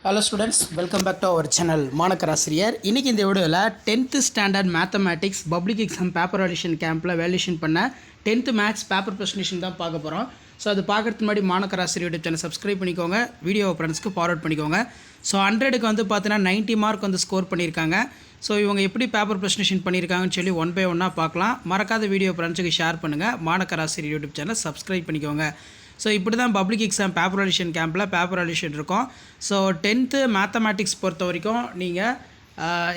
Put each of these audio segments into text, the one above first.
Hello students, welcome back to our channel மாணக்கராசிரியர். இன்னைக்கு இந்த வீடியோவில் 10th standard mathematics public exam paper audition கேம்பில் valuation பண்ண 10th மேக்ஸ் பேப்பர் ப்ரெசன்டேஷன் தான் பார்க்க போகிறோம். ஸோ அது பார்க்குறதுக்கு முன்னாடி மாணக்கராசிரியர் யூடியூப் சேனல் சப்ஸ்கிரைப் பண்ணிக்கோங்க, வீடியோ ஃப்ரெண்ட்ஸ்க்கு ஃபார்வர்ட் பண்ணிக்கோங்க. ஸோ 100க்கு வந்து பார்த்தீங்கன்னா 90 மார்க் வந்து ஸ்கோர் பண்ணியிருக்காங்க. ஸோ இவங்க எப்படி பேப்பர் ப்ரெசன்டேஷன் பண்ணியிருக்காங்கன்னு சொல்லி ஒன் பை ஒன்னாக பார்க்கலாம். மறக்காத வீடியோ ஃப்ரெண்ட்ஸுக்கு ஷேர் பண்ணுங்கள், மாணக்கராசிரியர் யூடியூப் சேனல் சப்ஸ்கிரைப் பண்ணிக்கோங்க. ஸோ இப்படி தான் பப்ளிக் எக்ஸாம் பேப்பர் ஆடிஷன் கேம்பில் பேப்பர் ஆடிஷன் இருக்கும். ஸோ 10th மேத்தமேட்டிக்ஸ் பொறுத்த வரைக்கும் நீங்கள்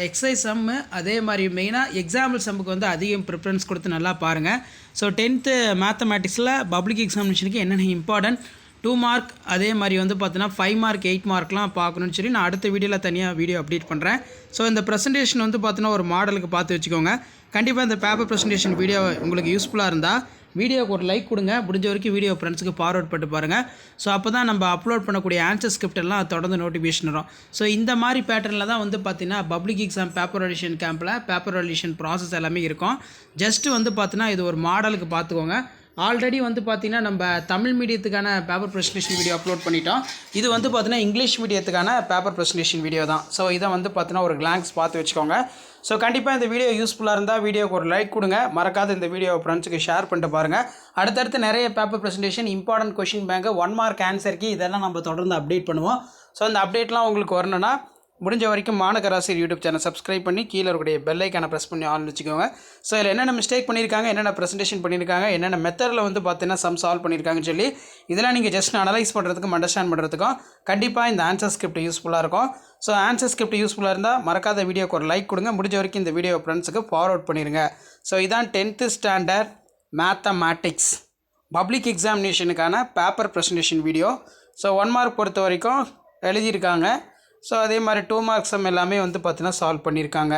எக்ஸசைஸ் சம்மு அதே மாதிரி மெயினாக எக்ஸாம்பிள் சம்முக்கு வந்து அதிகம் ப்ரிஃபரன்ஸ் கொடுத்து நல்லா பாருங்கள். ஸோ 10th மேத்தமேட்டிக்ஸில் பப்ளிக் எக்ஸாமினேஷனுக்கு என்னென்ன இம்பார்ட்டன்ட் 2 மார்க் அதே மாதிரி வந்து பார்த்தீங்கன்னா 5 மார்க் 8 மார்க்லாம் பார்க்கணுன்னு சொல்லி நான் அடுத்த வீடியோவில் தனியாக வீடியோ அப்டேட் பண்ணுறேன். ஸோ இந்த ப்ரெசன்டேஷன் வந்து பார்த்தீங்கன்னா ஒரு மாடலுக்கு பார்த்து வச்சுக்கோங்க. கண்டிப்பாக இந்த பேப்பர் ப்ரெசன்டேஷன் வீடியோ உங்களுக்கு யூஸ்ஃபுல்லாக இருந்தால் வீடியோக்கு ஒரு லைக் கொடுங்க, முடிஞ்ச வரைக்கும் வீடியோ ஃப்ரெண்ட்ஸுக்கு ஃபார்வர்ட் பண்ணிட்டு பாருங்கள். ஸோ அப்போ தான் நம்ம அப்லோட் பண்ணக்கூடிய ஆன்சர் ஸ்கிரிப்ட் எல்லாம் தொடர்ந்து நோட்டிஃபிகேஷன் வரும். ஸோ இந்த மாதிரி பேட்டர்னில் தான் வந்து பார்த்தீங்கன்னா பப்ளிக் எக்ஸாம் பேப்பர் ஆடிஷன் கேம்பில் பேப்பர் ஆடிஷன் ப்ராசஸ் எல்லாமே இருக்கும். ஜஸ்ட்டு வந்து பார்த்தீங்கன்னா இது ஒரு மாடலுக்கு பார்த்துக்கோங்க. ஆல்ரெடி வந்து பார்த்திங்கன்னா நம்ம தமிழ் மீடியத்துக்கான பேப்பர் ப்ரெசன்டேஷன் வீடியோ அப்லோட் பண்ணிட்டோம். இது வந்து பார்த்திங்கன்னா இங்கிலீஷ் மீடியத்துக்கான பேப்பர் ப்ரெசன்டேஷன் வீடியோ தான். ஸோ இதை வந்து பார்த்திங்கன்னா ஒரு கிளான்ஸ் பார்த்து வச்சுக்கோங்க. ஸோ கண்டிப்பாக இந்த வீடியோ யூஸ்ஃபுல்லாக இருந்தால் வீடியோக்கு ஒரு லைக் கொடுங்க, மறக்காத இந்த வீடியோ ஃப்ரெண்ட்ஸுக்கு ஷேர் பண்ணிட்டு பாருங்கள். அடுத்தடுத்து நிறைய paper presentation, important question bank, 1 mark ஆன்சருக்கு இதெல்லாம் நம்ம தொடர்ந்து அப்டேட் பண்ணுவோம். ஸோ அந்த அப்டேட்லாம் உங்களுக்கு வரணும்னா முடிஞ்ச வரைக்கும் மாணக்கராசிரியர் யூடியூப் சேனல் சப்ஸ்கிரைப் பண்ணி கீழே இருக்கக்கூடிய பெல் ஐக்கானை ப்ரெஸ் பண்ணி ஆன் வச்சுக்கோங்க. ஸோ இதில் என்னென்ன மிஸ்டேக் பண்ணியிருக்காங்க, என்னென்ன ப்ரெசன்டேஷன் பண்ணியிருக்காங்க, என்னென்ன மெத்தடில் வந்து பார்த்தீங்கன்னா சம் சால்வ் பண்ணியிருக்காங்கன்னு சொல்லி இதெல்லாம் நீங்கள் ஜஸ்ட் அனலைஸ் பண்ணுறதுக்கும் அண்டர்ஸ்டாண்ட் பண்ணுறதுக்கும் கண்டிப்பாக இந்த ஆன்சர் ஸ்கிரிப்ட் யூஸ்ஃபுல்லாக இருக்கும். ஸோ ஆன்சர் ஸ்கிரிப்ட் யூஸ்ஃபுல்லாக இருந்தால் மறக்காத வீடியோக்கு ஒரு லைக் கொடுங்க, முடிஞ்ச வரைக்கும் இந்த வீடியோ ஃப்ரெண்ட்ஸுக்கு ஃபார்வர்ட் பண்ணிடுங்க. ஸோ இதான் 10th ஸ்டாண்டர்ட் மேத்தமேட்டிக்ஸ் பப்ளிக் எக்ஸாமினேஷனுக்கான paper presentation video. So 1 mark பொறுத்த வரைக்கும் எழுதியிருக்காங்க. ஸோ அதே மாதிரி 2 மார்க்ஸ் எல்லாமே வந்து பார்த்தீங்கன்னா சால்வ் பண்ணியிருக்காங்க.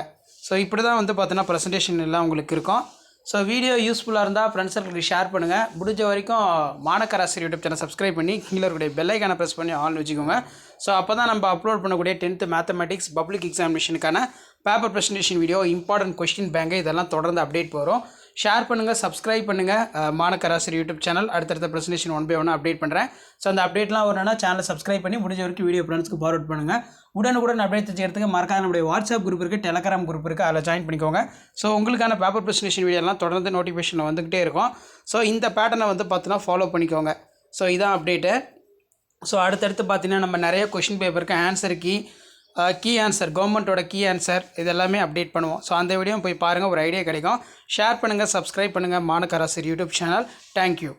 ஸோ இப்படி தான் வந்து பார்த்தீங்கன்னா ப்ரெசன்டேஷன் எல்லாம் உங்களுக்கு இருக்கும். ஸோ வீடியோ யூஸ்ஃபுல்லாக இருந்தால் ஃப்ரெண்ட்ஸ் சர்க்கிளுக்கு ஷேர் பண்ணுங்கள். முடிஞ்ச வரைக்கும் மாணக்கராசிரியர் யூடியூப் சேனல் சப்ஸ்கிரைப் பண்ணி கீழே இருக்கக்கூடிய பெல் ஐக்கானை ப்ரெஸ் பண்ணி ஆன் வச்சுக்கோங்க. ஸோ அப்போ தான் நம்ம அப்லோட் பண்ணக்கூடிய 10th மேத்தமேட்டிக்ஸ் பப்ளிக் எக்ஸாமினேஷனுக்கான paper presentation video, important question bank இதெல்லாம் தொடர்ந்து அப்டேட் வரும். ஷேர் பண்ணுங்கள், சப்ஸ்கிரைப் பண்ணுங்கள் மாணக்கராசிரியர் யூடியூப் சேனல். அடுத்தடுத்த ப்ரெசன்டேஷன் 1 by 1 அப்டேட் பண்ணுறேன். ஸோ அந்த அப்டேட்லாம் வரணும்னா சேனலை சப்ஸ்கிரைப் பண்ணி முடிஞ்ச வரைக்கும் வீடியோ ஃப்ரெண்ட்ஸ்க்கு ஃபார்வர்ட் பண்ணுங்கள். உடனுக்குடன் அப்டேட் தெரிஞ்சுக்கிறதுக்கு மறக்காத நம்முடைய வாட்ஸ்அப் குரூப் இருக்குது, டெலகிராம் குரூப் இருக்குது, அதில் ஜாயின் பண்ணிக்கோங்க. ஸோ உங்களுக்கான பேப்பர் ப்ரெசன்டேஷன் வீடியோலாம் தொடர்ந்து நோட்டிஃபிகேஷன் வந்துகிட்டே இருக்கும். ஸோ இந்த பேட்டர்னை வந்து பார்த்தீங்கன்னா ஃபாலோ பண்ணிக்கோங்க. ஸோ இதான் அப்டேட்டு. ஸோ அடுத்தடுத்து பார்த்தீங்கன்னா நம்ம நிறைய கொஷின் பேப்பருக்கு ஆன்சர் கீ ஆன்சர், கவர்மெண்ட்டோட கீ ஆன்சர் இதெல்லாமே அப்டேட் பண்ணுவோம். ஸோ அந்த வீடியோ போய் பாருங்கள், ஒரு ஐடியா கிடைக்கும். ஷேர் பண்ணுங்கள், சப்ஸ்கிரைப் பண்ணுங்கள் மாணக்கராசிரியர் யூடியூப் சேனல். தேங்க்யூ.